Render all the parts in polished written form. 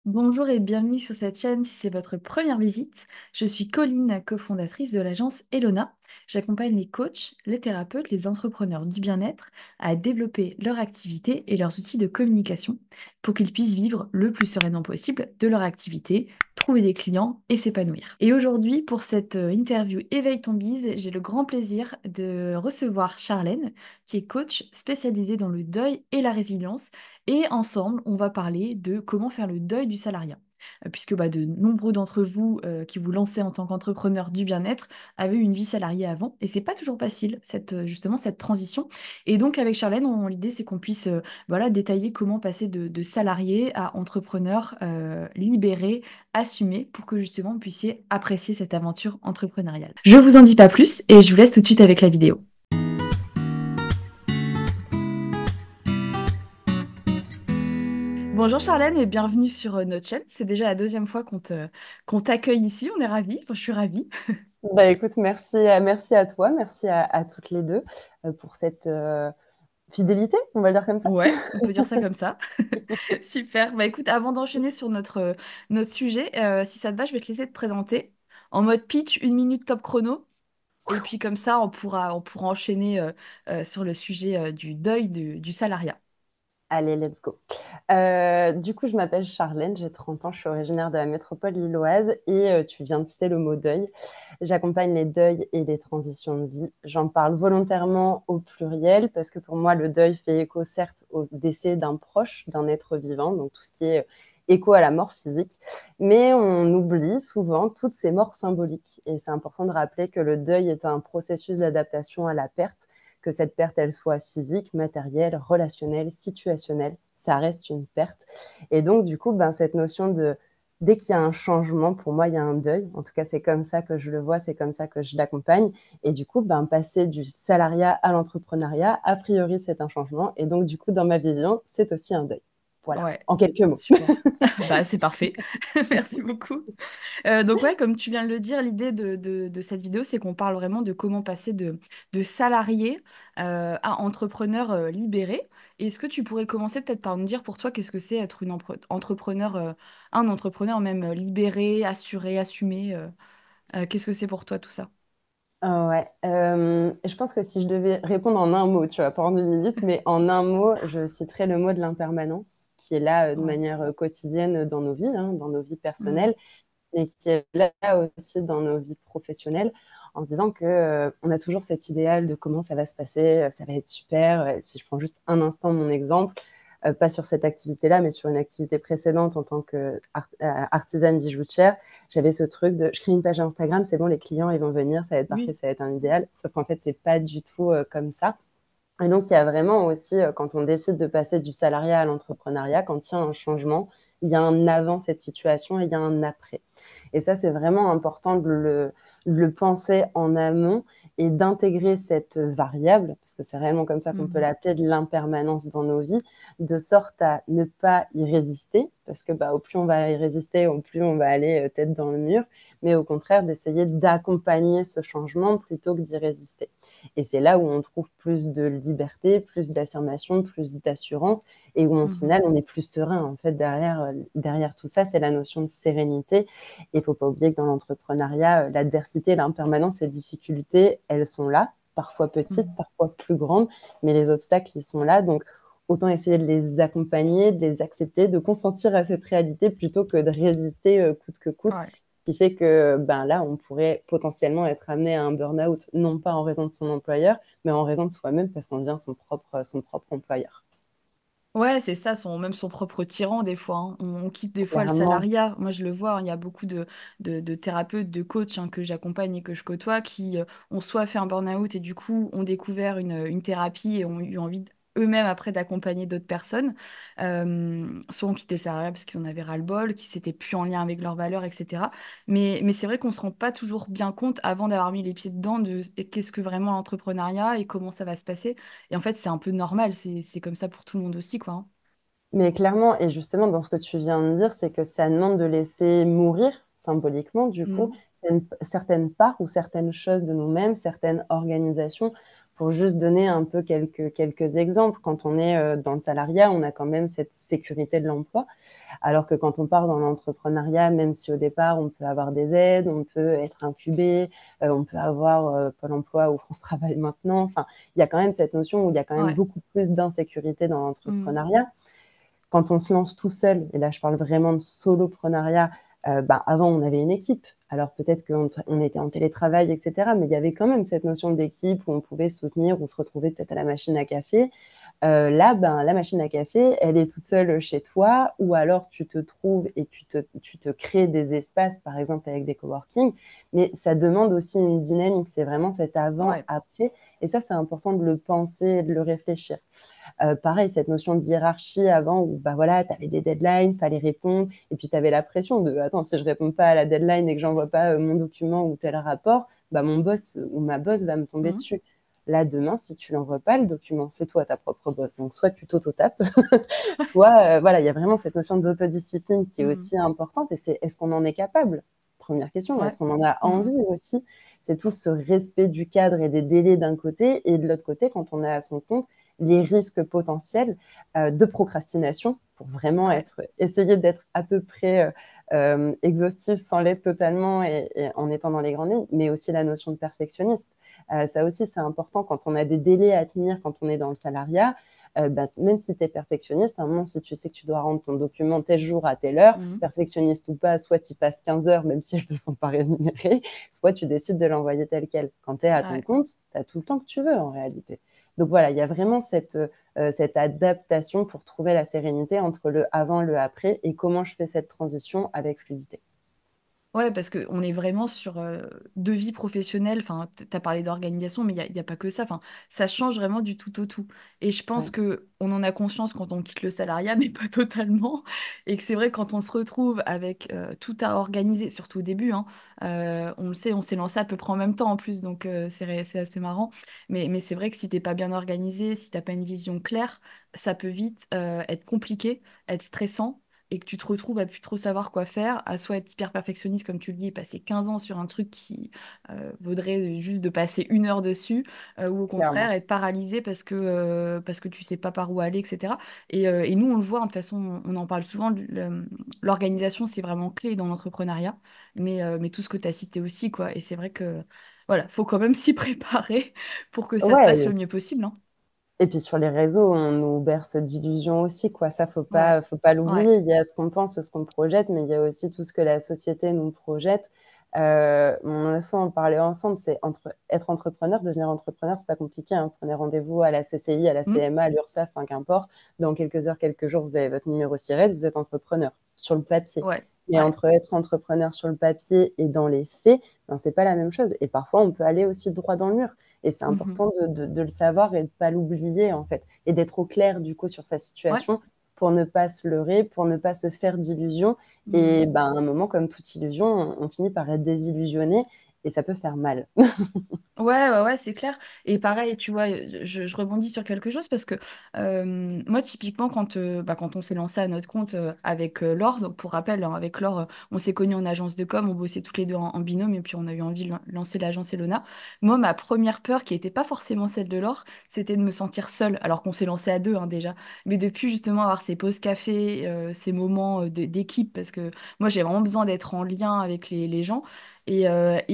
Bonjour et bienvenue sur cette chaîne si c'est votre première visite. Je suis Colline, cofondatrice de l'agence Elona. J'accompagne les coachs, les thérapeutes, les entrepreneurs du bien-être à développer leur activité et leurs outils de communication pour qu'ils puissent vivre le plus sereinement possible de leur activité, trouver des clients et s'épanouir. Et aujourd'hui, pour cette interview Éveille ton bise, j'ai le grand plaisir de recevoir Charlène, qui est coach spécialisée dans le deuil et la résilience et ensemble, on va parler de comment faire le deuil du salariat. Puisque de nombreux d'entre vous qui vous lancez en tant qu'entrepreneur du bien-être avaient eu une vie salariée avant, et c'est pas toujours facile justement cette transition. Et donc avec Charlène, l'idée c'est qu'on puisse voilà, détailler comment passer de salarié à entrepreneur libéré, assumé, pour que justement vous puissiez apprécier cette aventure entrepreneuriale. Je vous en dis pas plus et je vous laisse tout de suite avec la vidéo. Bonjour Charlène et bienvenue sur notre chaîne. C'est déjà la deuxième fois qu'on t'accueille ici. On est ravis. Enfin, je suis ravie. Bah écoute, merci à toi, merci à toutes les deux pour cette fidélité, on va le dire comme ça. Ouais, on peut dire ça comme ça. Super. Bah écoute, avant d'enchaîner sur notre sujet, si ça te va, je vais te laisser te présenter en mode pitch, 1 minute top chrono. Et puis comme ça, on pourra enchaîner sur le sujet du deuil du salariat. Allez, let's go. Du coup, je m'appelle Charlène, j'ai 30 ans, je suis originaire de la métropole lilloise et tu viens de citer le mot deuil. J'accompagne les deuils et les transitions de vie. J'en parle volontairement au pluriel parce que pour moi, le deuil fait écho certes au décès d'un proche, d'un être vivant, donc tout ce qui est écho à la mort physique, mais on oublie souvent toutes ces morts symboliques. Et c'est important de rappeler que le deuil est un processus d'adaptation à la perte, que cette perte, elle soit physique, matérielle, relationnelle, situationnelle, ça reste une perte. Et donc, du coup, cette notion de dès qu'il y a un changement, pour moi, il y a un deuil. En tout cas, c'est comme ça que je le vois, c'est comme ça que je l'accompagne. Et du coup, passer du salariat à l'entrepreneuriat, a priori, c'est un changement. Et donc, du coup, dans ma vision, c'est aussi un deuil. Voilà, Ouais, en quelques mots. super. Bah c'est parfait. Merci beaucoup. Donc ouais, comme tu viens de le dire, l'idée de cette vidéo, c'est qu'on parle vraiment de comment passer de salarié à entrepreneur libéré. Est-ce que tu pourrais commencer peut-être par nous dire pour toi qu'est-ce que c'est être entrepreneur, un entrepreneur même libéré, assuré, assumé qu'est-ce que c'est pour toi tout ça? Ouais, je pense que si je devais répondre en un mot, tu vois, pas en 1 minute, mais en un mot, je citerais le mot de l'impermanence, qui est là de Ouais. manière quotidienne dans nos vies, hein, dans nos vies Mm. personnelles, mais qui est là aussi dans nos vies professionnelles, en se disant que on a toujours cet idéal de comment ça va se passer, ça va être super. Si je prends juste un instant mon exemple, pas sur cette activité-là, mais sur une activité précédente en tant qu'artisane bijoutière, j'avais ce truc de je crée une page Instagram, c'est bon, les clients ils vont venir, ça va être parfait, Oui. ça va être un idéal. Sauf qu'en fait, c'est pas du tout comme ça. Et donc, il y a vraiment aussi, quand on décide de passer du salariat à l'entrepreneuriat, quand il y a un changement, il y a un avant cette situation et il y a un après. Et ça, c'est vraiment important de le penser en amont et d'intégrer cette variable, parce que c'est réellement comme ça qu'on peut Mhm. l'appeler, de l'impermanence dans nos vies, de sorte à ne pas y résister, parce que au plus on va y résister, au plus on va aller tête dans le mur, mais au contraire d'essayer d'accompagner ce changement plutôt que d'y résister. Et c'est là où on trouve plus de liberté, plus d'affirmation, plus d'assurance, et où au Mhm. final on est plus serein. En fait, derrière tout ça, c'est la notion de sérénité. Et il ne faut pas oublier que dans l'entrepreneuriat, l'adversité, l'impermanence, les difficultés, elles sont là, parfois petites, Mhm. parfois plus grandes, mais les obstacles, ils sont là. Donc, autant essayer de les accompagner, de les accepter, de consentir à cette réalité plutôt que de résister coûte que coûte. Ouais. Ce qui fait que là, on pourrait potentiellement être amené à un burn-out, non pas en raison de son employeur, mais en raison de soi-même, parce qu'on devient son propre employeur. Ouais, c'est ça, même son propre tyran des fois, hein. On quitte des fois le Clairement. salariat. Moi, je le vois, hein, il y a beaucoup de thérapeutes, de coachs hein, que j'accompagne et que je côtoie qui ont soit fait un burn-out et du coup ont découvert une thérapie et ont eu envie eux-mêmes après d'accompagner d'autres personnes. Soit ont quitté le salariat parce qu'ils en avaient ras-le-bol, qui s'étaient plus en lien avec leurs valeurs, etc. Mais c'est vrai qu'on se rend pas toujours bien compte avant d'avoir mis les pieds dedans de qu'est-ce que vraiment l'entrepreneuriat et comment ça va se passer. Et en fait, c'est un peu normal, c'est comme ça pour tout le monde aussi, quoi, hein. Mais clairement, et justement, dans ce que tu viens de dire, c'est que ça demande de laisser mourir, symboliquement, du coup, Mm. certaines parts ou certaines choses de nous-mêmes, certaines organisations, Pour juste donner un peu quelques exemples, quand on est dans le salariat, on a quand même cette sécurité de l'emploi. Alors que quand on part dans l'entrepreneuriat, même si au départ, on peut avoir des aides, on peut être incubé, on peut avoir Pôle emploi ou France Travail maintenant. Enfin, il y a quand même cette notion où il y a quand même Ouais. beaucoup plus d'insécurité dans Mm. l'entrepreneuriat. Quand on se lance tout seul, et là je parle vraiment de soloprenariat, avant on avait une équipe. Alors peut-être qu'on était en télétravail, etc. Mais il y avait quand même cette notion d'équipe où on pouvait se soutenir ou se retrouver peut-être à la machine à café. Là, la machine à café, elle est toute seule chez toi, ou alors tu te trouves et tu te crées des espaces, par exemple avec des coworking, mais ça demande aussi une dynamique, c'est vraiment cet Ouais. avant-après, et ça, c'est important de le penser et de le réfléchir. Pareil, cette notion de hiérarchie avant où bah voilà, tu avais des deadlines, fallait répondre, et puis tu avais la pression de attends, si je réponds pas à la deadline et que j'envoie pas mon document ou tel rapport, bah mon boss ou ma boss va me tomber Mm. dessus. Là, demain, si tu l'envoies pas, le document, c'est toi ta propre boss. Donc, soit tu t'auto-tapes, soit, voilà, il y a vraiment cette notion d'autodiscipline qui est Mm. aussi importante. Et c'est, est-ce qu'on en est capable? Première question. Ouais. Est-ce qu'on en a Mm. envie aussi? C'est tout ce respect du cadre et des délais d'un côté. Et de l'autre côté, quand on est à son compte, les risques potentiels de procrastination pour vraiment Ouais. essayer d'être à peu près exhaustif sans l'être totalement et en étant dans les grandes lignes, mais aussi la notion de perfectionniste. Ça aussi, c'est important quand on a des délais à tenir, quand on est dans le salariat. Même si tu es perfectionniste, à un moment, si tu sais que tu dois rendre ton document tel jour à telle heure, Mm. perfectionniste ou pas, soit tu passes 15 heures, même si elles ne sont pas rémunérées, soit tu décides de l'envoyer tel quel. Quand tu es à ton Ouais. compte, tu as tout le temps que tu veux en réalité. Donc voilà, il y a vraiment cette adaptation pour trouver la sérénité entre le avant, le après et comment je fais cette transition avec fluidité. Ouais, parce qu'on est vraiment sur deux vies professionnelles. Enfin, tu as parlé d'organisation, mais il y a pas que ça. Enfin, ça change vraiment du tout au tout. Et je pense Ouais. que on en a conscience quand on quitte le salariat, mais pas totalement. Et que c'est vrai, quand on se retrouve avec tout à organiser, surtout au début, hein, on le sait, on s'est lancé à peu près en même temps en plus, donc c'est assez marrant. Mais c'est vrai que si t'es pas bien organisé, si t'as pas une vision claire, ça peut vite être compliqué, être stressant et que tu te retrouves à plus trop savoir quoi faire, à soit être hyper perfectionniste, comme tu le dis, et passer 15 ans sur un truc qui vaudrait juste de passer 1 heure dessus, ou au contraire Clairement. être paralysé parce que tu sais pas par où aller, etc. Et nous, on le voit, hein, de toute façon, on en parle souvent, l'organisation, c'est vraiment clé dans l'entrepreneuriat, mais tout ce que tu as cité aussi, quoi. Et c'est vrai que, voilà, faut quand même s'y préparer pour que ça se passe le Ouais, mieux possible, hein. et puis sur les réseaux, on nous berce d'illusions aussi, quoi. Ça, Ouais, faut pas ouais. l'oublier. Il y a ce qu'on pense, ce qu'on projette, mais il y a aussi tout ce que la société nous projette. On a souvent parlé ensemble, c'est être entrepreneur, devenir entrepreneur, c'est pas compliqué, hein. Prenez rendez-vous à la CCI, à la Hmm. CMA, à l'URSSAF, enfin, qu'importe. Dans quelques heures, quelques jours, vous avez votre numéro SIRET, vous êtes entrepreneur sur le papier. Ouais, Mais ouais. entre être entrepreneur sur le papier et dans les faits, ben, c'est pas la même chose. Et parfois, on peut aller aussi droit dans le mur. Et c'est Mhm. important de le savoir et de ne pas l'oublier, en fait. Et d'être au clair, du coup, sur sa Ouais. situation pour ne pas se leurrer, pour ne pas se faire d'illusions. Hmm. Et ben, à un moment, comme toute illusion, on finit par être désillusionné et ça peut faire mal. Ouais, ouais, ouais, c'est clair. Et pareil, tu vois, je rebondis sur quelque chose parce que moi, typiquement, quand on s'est lancé à notre compte avec Laure, donc pour rappel, hein, avec Laure, on s'est connus en agence de com, on bossait toutes les deux en binôme et puis on a eu envie de lancer l'agence Elona. Moi, ma première peur, qui n'était pas forcément celle de Laure, c'était de me sentir seule, alors qu'on s'est lancé à deux, hein, déjà. Mais depuis, justement, avoir ces pauses café, ces moments d'équipe, parce que moi, j'ai vraiment besoin d'être en lien avec les gens. Et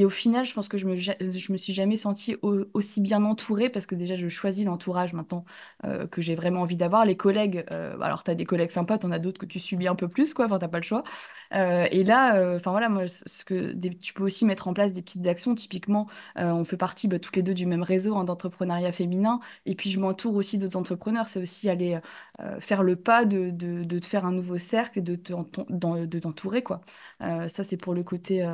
au final, je pense que je me suis jamais sentie aussi bien entourée parce que déjà, je choisis l'entourage maintenant que j'ai vraiment envie d'avoir. Les collègues, alors tu as des collègues sympas, tu en as d'autres que tu subis un peu plus, quoi, enfin, t'as pas le choix. Et là, enfin voilà, moi, tu peux aussi mettre en place des petites actions. Typiquement, on fait partie toutes les deux du même réseau, hein, d'entrepreneuriat féminin. Et puis, je m'entoure aussi d'autres entrepreneurs. C'est aussi aller faire le pas de te faire un nouveau cercle et de t'entourer, quoi. Ça, c'est pour le côté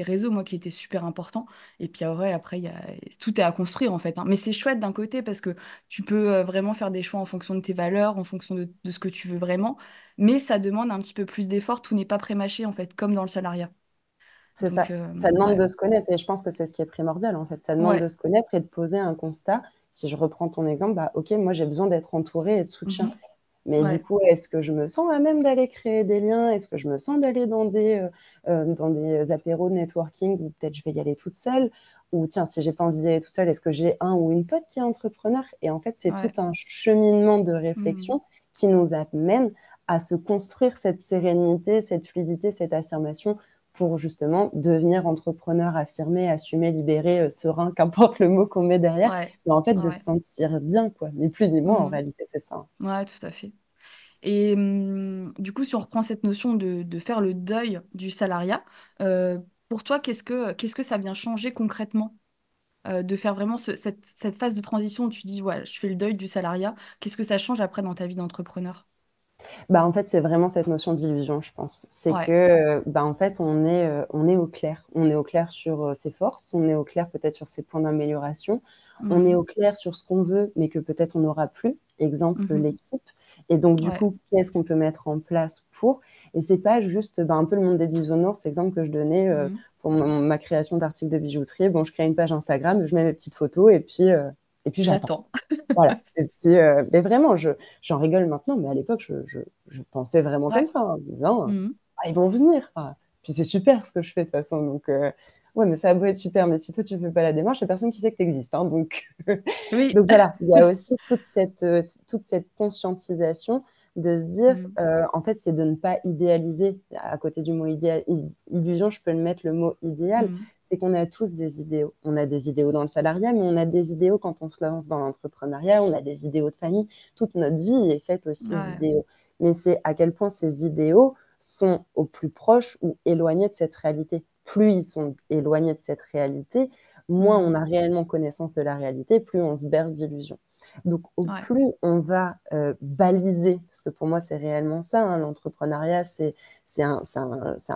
réseau, moi, qui était super important. Et puis après, tout est à construire, en fait, hein. Mais c'est chouette d'un côté parce que tu peux vraiment faire des choix en fonction de tes valeurs, en fonction de ce que tu veux vraiment. Mais ça demande un petit peu plus d'effort. Tout n'est pas prémâché, en fait, comme dans le salariat. C'est Donc, ça. Ça demande ouais. de se connaître et je pense que c'est ce qui est primordial, en fait. Ça demande de Ouais. se connaître et de poser un constat. Si je reprends ton exemple, bah, OK, moi, j'ai besoin d'être entourée et de soutien. Mhm. Mais du Ouais. coup, est-ce que je me sens à même d'aller créer des liens? Est-ce que je me sens d'aller dans des apéros de networking ou peut-être je vais y aller toute seule? ou tiens, si j'ai pas envie d'y aller toute seule, est-ce que j'ai un ou une pote qui est entrepreneur? Et en fait, c'est tout Ouais. un cheminement de Mhm. réflexion qui nous amène à se construire cette sérénité, cette fluidité, cette affirmation pour justement devenir entrepreneur affirmé, assumé, libéré, serein, qu'importe le mot qu'on met derrière, Ouais. mais en fait de se Ouais. sentir bien, quoi, ni plus ni moins en Mhm. réalité, c'est ça. Ouais, tout à fait. Et du coup, si on reprend cette notion de faire le deuil du salariat, euh, pour toi, qu'est-ce que ça vient changer concrètement? De faire vraiment cette phase de transition où tu dis, ouais, je fais le deuil du salariat. Qu'est-ce que ça change après dans ta vie d'entrepreneur? Bah, en fait, c'est vraiment cette notion d'illusion, je pense. C'est Ouais. que, bah, en fait, on est au clair. On est au clair sur, ses forces, on est au clair peut-être sur ses points d'amélioration, on est Mhm. au clair sur ce qu'on veut, mais que peut-être on n'aura plus. Exemple, Mhm. l'équipe et donc du Ouais. coup, qu'est-ce qu'on peut mettre en place pour? Et c'est pas juste, bah, un peu le monde des bisounours, c'est l'exemple que je donnais, Mhm. pour ma création d'articles de bijouterie. Bon, je crée une page Instagram, je mets mes petites photos et puis j'attends. J'attends. Voilà, c'est si, mais vraiment, j'en rigole maintenant, mais à l'époque, je pensais vraiment comme Ouais. ça, en me disant, Mhm. «Ah, ils vont venir, enfin, puis c'est super ce que je fais de toute façon, donc ouais, mais ça a beau être super, mais si toi tu fais pas la démarche, il y a personne qui sait que tu existes, hein, donc Oui. donc voilà, il y a aussi toute cette conscientisation de se dire, Mhm. en fait, c'est de ne pas idéaliser. À côté du mot illusion, je peux le mettre le mot idéal. Mhm. C'est qu'on a tous des idéaux. On a des idéaux dans le salariat, mais on a des idéaux quand on se lance dans l'entrepreneuriat, on a des idéaux de famille. Toute notre vie est faite aussi Ouais. d'idéaux. Mais c'est à quel point ces idéaux sont au plus proches ou éloignés de cette réalité. Plus ils sont éloignés de cette réalité, moins on Mhm. a réellement connaissance de la réalité, plus on se berce d'illusions. Donc, au Ouais. plus on va baliser, parce que pour moi c'est réellement ça, hein, l'entrepreneuriat, c'est un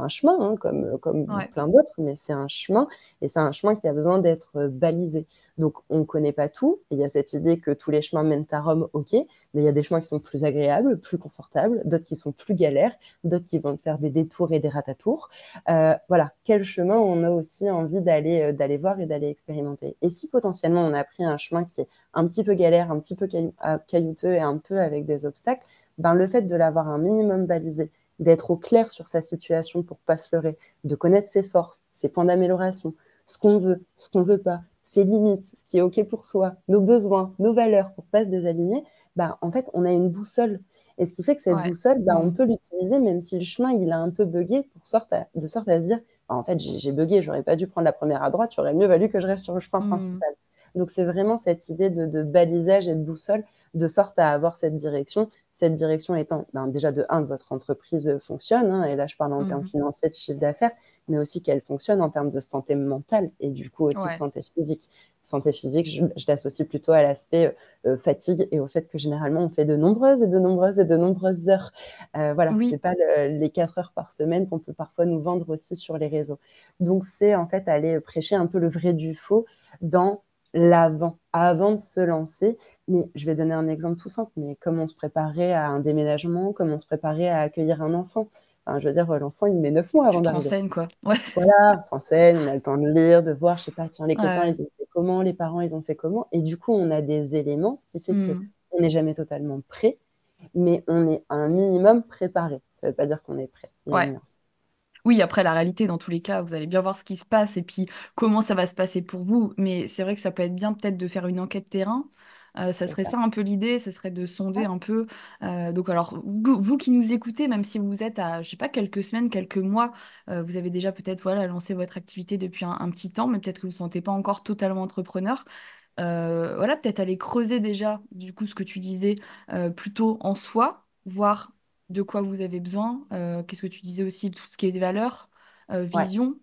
chemin, hein, comme Ouais. plein d'autres, mais c'est un chemin, et c'est un chemin qui a besoin d'être balisé. Donc, on ne connaît pas tout, et il y a cette idée que tous les chemins mènent à Rome, ok, mais il y a des chemins qui sont plus agréables, plus confortables, d'autres qui sont plus galères, d'autres qui vont te faire des détours et des ratatours. Voilà, quel chemin on a aussi envie d'aller voir et d'aller expérimenter. Et si potentiellement on a pris un chemin qui est un petit peu galère, un petit peu caillouteux et un peu avec des obstacles, ben le fait de l'avoir un minimum balisé, d'être au clair sur sa situation pour pas se leurrer, de connaître ses forces, ses points d'amélioration, ce qu'on veut pas, ses limites, ce qui est ok pour soi, nos besoins, nos valeurs pour pas se désaligner, ben en fait on a une boussole. Et ce qui fait que cette Ouais. boussole, ben, on Mhm. peut l'utiliser même si le chemin il a un peu bugué, de sorte à se dire, ben, en fait j'ai bugué, j'aurais pas dû prendre la première à droite, il aurait mieux valu que je reste sur le chemin Mhm. principal. Donc c'est vraiment cette idée de balisage et de boussole, de sorte à avoir cette direction étant ben, déjà de un, que votre entreprise fonctionne, hein, et là je parle en termes Mhm. financiers de chiffre d'affaires, mais aussi qu'elle fonctionne en termes de santé mentale et du coup aussi de Ouais. santé physique. Santé physique, je l'associe plutôt à l'aspect fatigue et au fait que généralement on fait de nombreuses et de nombreuses et de nombreuses heures. Voilà, c'est Oui. pas les 4 heures par semaine qu'on peut parfois nous vendre aussi sur les réseaux. Donc c'est en fait aller prêcher un peu le vrai du faux dans l'avant, avant de se lancer. Mais je vais donner un exemple tout simple, mais comme on se préparait à un déménagement, comme on se préparait à accueillir un enfant. Enfin, je veux dire, l'enfant, il met 9 mois Tu avant te d'arriver. renseignes, quoi. Ouais, c'est ça. Voilà, on s'enseigne, on a le temps de lire, de voir, je sais pas, tiens, les copains, Ouais. ils ont fait comment, les parents, ils ont fait comment. Et du coup, on a des éléments, ce qui fait que Mhm. on n'est jamais totalement prêt, mais on est un minimum préparé. Ça veut pas dire qu'on est prêt. Il y a une Ouais. nuance. Oui, après la réalité, dans tous les cas, vous allez bien voir ce qui se passe et puis comment ça va se passer pour vous. Mais c'est vrai que ça peut être bien peut-être de faire une enquête terrain. Ça C'est serait ça. ça un peu l'idée, ce serait de sonder Ouais, un peu. Donc alors, vous qui nous écoutez, même si vous êtes à, je sais pas, quelques semaines, quelques mois, vous avez déjà peut-être voilà, lancé votre activité depuis un petit temps, mais peut-être que vous ne vous sentez pas encore totalement entrepreneur. Voilà, peut-être aller creuser déjà, du coup, ce que tu disais, plutôt en soi, voir de quoi vous avez besoin. Qu'est-ce que tu disais aussi, tout ce qui est des valeurs, ouais, vision.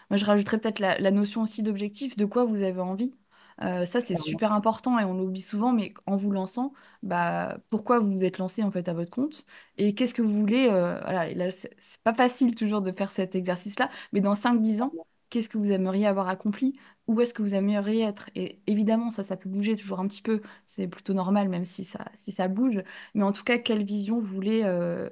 Moi, je rajouterais peut-être la notion aussi d'objectif, de quoi vous avez envie. Ça, c'est clairement. super important et on l'oublie souvent, mais en vous lançant, bah, pourquoi vous vous êtes lancé en fait à votre compte et qu'est-ce que vous voulez. Voilà, et là, c'est pas facile toujours de faire cet exercice-là, mais dans 5 10 ans, qu'est-ce que vous aimeriez avoir accompli? Où est-ce que vous aimeriez être? Et évidemment, ça peut bouger toujours un petit peu, c'est plutôt normal, même si ça bouge. Mais en tout cas, quelle vision vous voulez,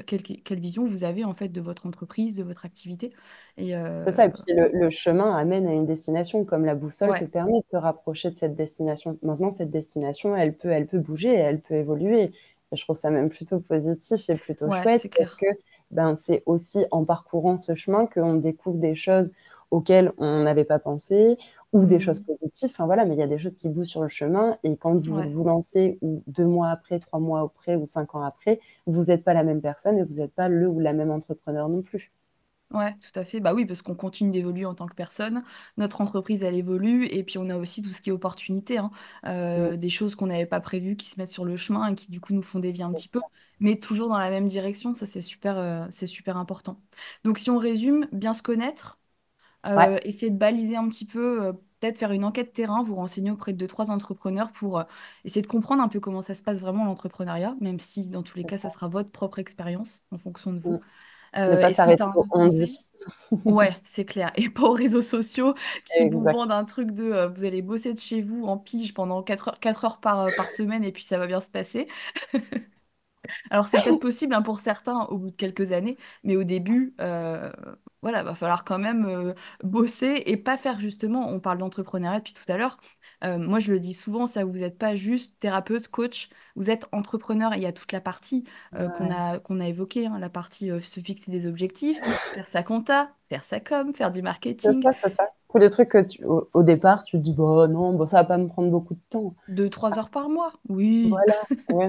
quelle vision vous avez en fait de votre entreprise, de votre activité? Et C'est ça, et puis le chemin amène à une destination, comme la boussole te ouais, permet de te rapprocher de cette destination. Maintenant, cette destination, elle peut bouger, elle peut évoluer. Et je trouve ça même plutôt positif et plutôt ouais, chouette c'est parce clair. que ben, c'est aussi en parcourant ce chemin qu'on découvre des choses auxquelles on n'avait pas pensé ou des choses Mmh. positives. Enfin voilà, mais il y a des choses qui bougent sur le chemin et quand vous Ouais. vous lancez ou 2 mois après, 3 mois après ou 5 ans après, vous n'êtes pas la même personne et vous n'êtes pas le ou la même entrepreneur non plus. Ouais, tout à fait. Bah oui, parce qu'on continue d'évoluer en tant que personne. Notre entreprise, elle évolue. Et puis, on a aussi tout ce qui est opportunité, hein. Mm, Des choses qu'on n'avait pas prévues qui se mettent sur le chemin et qui, du coup, nous font dévier un c'est petit peu. ça. Mais toujours dans la même direction. Ça, c'est super important. Donc, si on résume, bien se connaître, Ouais, essayer de baliser un petit peu, peut-être faire une enquête terrain, vous renseigner auprès de deux, trois entrepreneurs pour essayer de comprendre un peu comment ça se passe vraiment l'entrepreneuriat, même si, dans tous les c'est cas, ça ça. sera votre propre expérience en fonction de Mm. vous. Ne pas Est-ce que tu s'arrêter as un au autre on conseil? dit. Ouais, c'est clair. Et pas aux réseaux sociaux qui vous Exact. vendent un truc de vous allez bosser de chez vous en pige pendant 4 heures par semaine et puis ça va bien se passer. Alors c'est peut-être possible hein, pour certains au bout de quelques années, mais au début, voilà, va falloir quand même bosser et pas faire justement, on parle d'entrepreneuriat depuis tout à l'heure. Moi je le dis souvent, ça vous n'êtes pas juste thérapeute, coach, vous êtes entrepreneur et il y a toute la partie Ouais. qu'on a évoquée, hein, la partie se fixer des objectifs, faire sa compta, faire sa com, faire du C'est marketing, ça, c'est ça. Tous les trucs que au départ, tu te dis, bah non, bon, ça va pas me prendre beaucoup de temps. 2, 3 heures par mois. Oui. Voilà, ouais.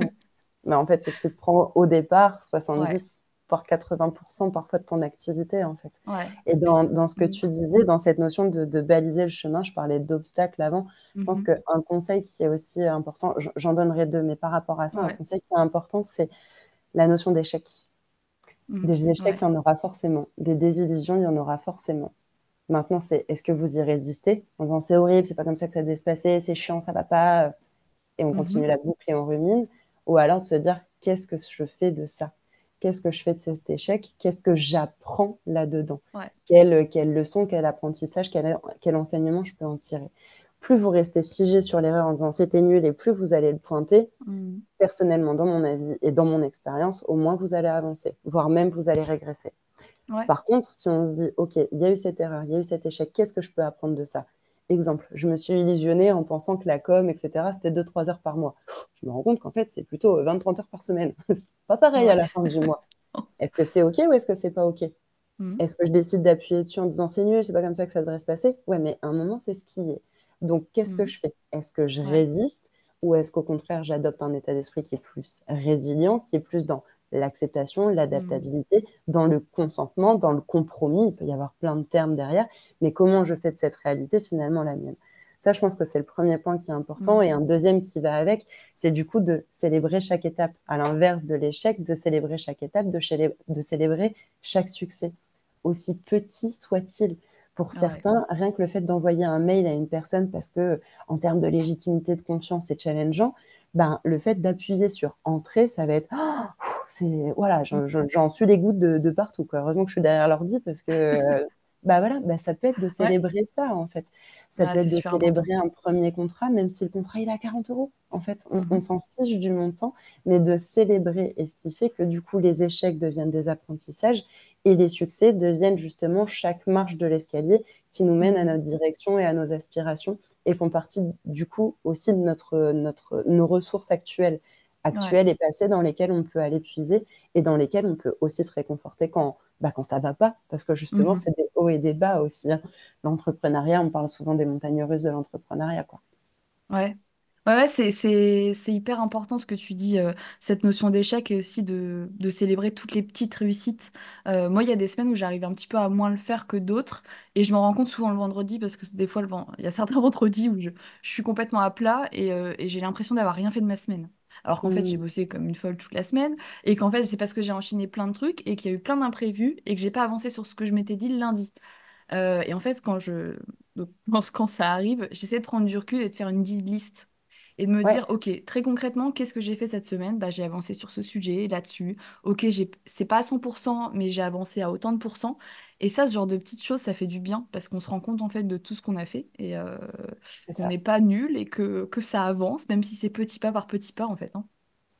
Mais en fait, c'est ce qui te prend au départ Ouais, 70, voire 80% parfois de ton activité, en fait. ouais. Et dans ce que Mm. tu disais, dans cette notion de baliser le chemin, je parlais d'obstacles avant. Je pense Mhm. qu'un conseil qui est aussi important, j'en donnerai deux, mais par rapport à ça, un Ouais. conseil qui est important, c'est la notion d'échec. Mm. Des échecs, Ouais. il y en aura forcément. Des désillusions, il y en aura forcément. Maintenant, c'est est-ce que vous y résistez en disant c'est horrible, c'est pas comme ça que ça devait se passer, c'est chiant, ça va pas, et on continue Mhm. la boucle et on rumine, ou alors de se dire qu'est-ce que je fais de ça? Qu'est-ce que je fais de cet échec? Qu'est-ce que j'apprends là-dedans? Ouais. Quelle leçon, quel apprentissage, quel enseignement je peux en tirer? Plus vous restez figé sur l'erreur en disant c'était nul et plus vous allez le pointer, Mm. personnellement, dans mon avis et dans mon expérience, au moins vous allez avancer, voire même vous allez régresser. Ouais. Par contre, si on se dit, OK, il y a eu cette erreur, il y a eu cet échec, qu'est-ce que je peux apprendre de ça? Exemple, je me suis illusionnée en pensant que la com, etc., c'était 2-3 heures par mois. Je me rends compte qu'en fait, c'est plutôt 20-30 heures par semaine. C'est pas pareil à Ouais. la fin du mois. Est-ce que c'est OK ou est-ce que c'est pas OK? Mm. Est-ce que je décide d'appuyer dessus en disant c'est nul, c'est pas comme ça que ça devrait se passer? Ouais, mais à un moment, c'est ce qui est. Donc, qu'est-ce que Mm. je fais? Est-ce que je Ouais. résiste ou est-ce qu'au contraire, j'adopte un état d'esprit qui est plus résilient, qui est plus dans l'acceptation, Mm. l'adaptabilité, dans le consentement, dans le compromis? Il peut y avoir plein de termes derrière, mais comment je fais de cette réalité finalement la mienne? Ça, je pense que c'est le premier point qui est important. Mm. Et un deuxième qui va avec, c'est du coup de célébrer chaque étape. À l'inverse de l'échec, de célébrer chaque étape, de célébrer chaque succès aussi petit soit-il. Pour Ouais. certains, rien que le fait d'envoyer un mail à une personne parce que, en termes de légitimité, de confiance, c'est challengeant, ben, le fait d'appuyer sur entrée, ça va être, oh, c'est, voilà, Mm. j'en suis les gouttes de partout, quoi. Heureusement que je suis derrière l'ordi parce que, bah voilà, bah ça peut être de Ouais. célébrer ça, en fait. Ça Ah, peut être c'est de super important. célébrer un premier contrat, même si le contrat, il est à 40 euros. En fait, on Mhm. s'en fiche du montant, mais de célébrer. Et ce qui fait que, du coup, les échecs deviennent des apprentissages et les succès deviennent justement chaque marche de l'escalier qui nous mène à Mm. notre direction et à nos aspirations et font partie du coup aussi de nos ressources Ouais. actuelles et passées dans lesquelles on peut aller puiser et dans lesquelles on peut aussi se réconforter quand ça va pas, parce que justement Mhm. c'est des hauts et des bas aussi, hein. L'entrepreneuriat, on parle souvent des montagnes russes de l'entrepreneuriat, quoi. Ouais. Ouais, ouais, c'est hyper important ce que tu dis, cette notion d'échec et aussi de célébrer toutes les petites réussites. Moi, il y a des semaines où j'arrive un petit peu à moins le faire que d'autres et je m'en rends compte souvent le vendredi parce que des fois, il y a certains vendredis où je suis complètement à plat et j'ai l'impression d'avoir rien fait de ma semaine. Alors qu'en fait, j'ai Mmh. bossé comme une folle toute la semaine et qu'en fait, c'est parce que j'ai enchaîné plein de trucs et qu'il y a eu plein d'imprévus et que j'ai pas avancé sur ce que je m'étais dit le lundi. Et en fait, donc, quand ça arrive, j'essaie de prendre du recul et de faire une petite liste. Et de me Ouais, dire, OK, très concrètement, qu'est-ce que j'ai fait cette semaine? Bah, j'ai avancé sur ce sujet, là-dessus. OK, c'est pas à 100%, mais j'ai avancé à autant de pourcents. Et ça, ce genre de petites choses, ça fait du bien parce qu'on se rend compte en fait de tout ce qu'on a fait et c'est qu'on ça. n'est pas nul et que ça avance, même si c'est petit pas par petit pas en fait, hein.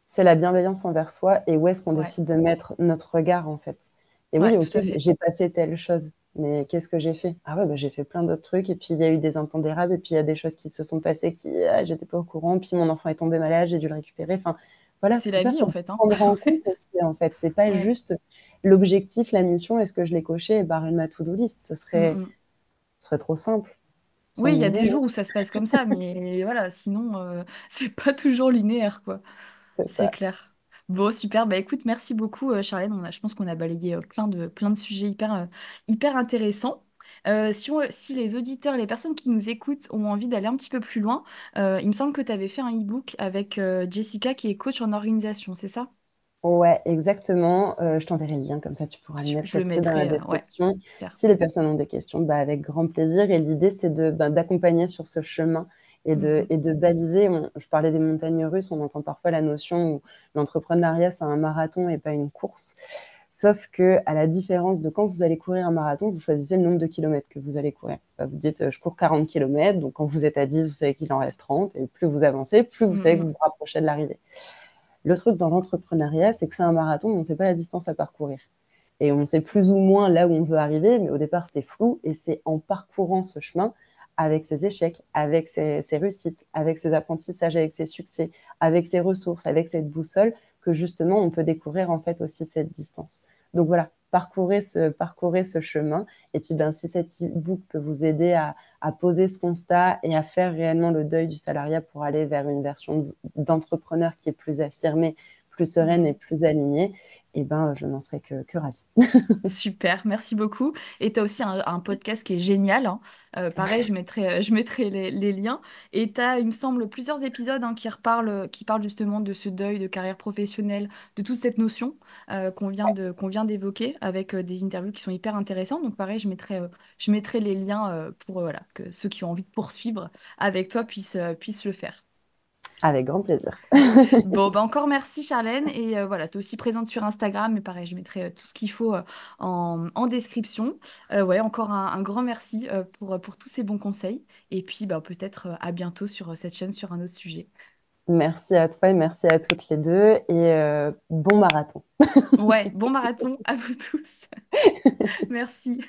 C'est la bienveillance envers soi et où est-ce qu'on Ouais, décide de mettre notre regard, en fait. Et oui, ouais, OK, tout à fait. j'ai pas fait telle chose, mais qu'est-ce que j'ai fait? Ah ouais, bah, j'ai fait plein d'autres trucs et puis il y a eu des impondérables et puis il y a des choses qui se sont passées qui, j'étais pas au courant, puis mon enfant est tombé malade, j'ai dû le récupérer. Enfin, voilà, C'est tout la ça, vie, en faut fait, hein. prendre en compte aussi, en fait. C'est pas Ouais. juste l'objectif, la mission, est-ce que je l'ai coché et barré de ma to-do list? Mm, mm. Ce serait trop simple. Oui, Sans il y a l'idée, des non? jours où ça se passe comme ça, mais voilà, sinon, c'est pas toujours linéaire, quoi. C'est C'est ça. clair. Bon, super. Bah écoute, merci beaucoup, Charlène. Je pense qu'on a balayé plein de sujets hyper intéressants. Si les auditeurs, les personnes qui nous écoutent ont envie d'aller un petit peu plus loin, il me semble que tu avais fait un e-book avec Jessica qui est coach en organisation, c'est ça? Ouais, exactement. Je t'enverrai le lien, comme ça tu pourras le mettre Je le aussi dans la mettrai, ouais, description. super. Si les personnes ont des questions, bah, avec grand plaisir. Et l'idée, c'est d'accompagner sur ce chemin Mhm, et de baliser. Je parlais des montagnes russes, on entend parfois la notion où l'entrepreneuriat, c'est un marathon et pas une course. Sauf que, à la différence de quand vous allez courir un marathon, vous choisissez le nombre de kilomètres que vous allez courir. Vous dites, je cours 40 kilomètres, donc quand vous êtes à 10, vous savez qu'il en reste 30, et plus vous avancez, plus vous savez que mhm, vous vous rapprochez de l'arrivée. Le truc dans l'entrepreneuriat, c'est que c'est un marathon, on ne sait pas la distance à parcourir. Et on sait plus ou moins là où on veut arriver, mais au départ, c'est flou. Et c'est en parcourant ce chemin, avec ses échecs, avec ses réussites, avec ses apprentissages, avec ses succès, avec ses ressources, avec cette boussole, que justement, on peut découvrir en fait aussi cette distance. Donc voilà, parcourez ce chemin. Et puis, ben, si cet e-book peut vous aider à poser ce constat et à faire réellement le deuil du salariat pour aller vers une version d'entrepreneur qui est plus affirmée, plus sereine et mhm. plus alignée, eh ben, je n'en serais que ravie. Super, merci beaucoup. Et tu as aussi un podcast qui est génial, hein. Pareil, je mettrai les liens. Et tu as, il me semble, plusieurs épisodes hein, qui parlent justement de ce deuil de carrière professionnelle, de toute cette notion qu'on vient d'évoquer avec des interviews qui sont hyper intéressantes. Donc pareil, je mettrai les liens pour voilà, que ceux qui ont envie de poursuivre avec toi puissent le faire. Avec grand plaisir. Bon, bah encore merci Charlène. Et voilà, tu es aussi présente sur Instagram, mais pareil, je mettrai tout ce qu'il faut en description. Ouais, encore un grand merci pour tous ces bons conseils. Et puis bah, peut-être à bientôt sur cette chaîne sur un autre sujet. Merci à toi et merci à toutes les deux et bon marathon. Ouais, bon marathon à vous tous. Merci.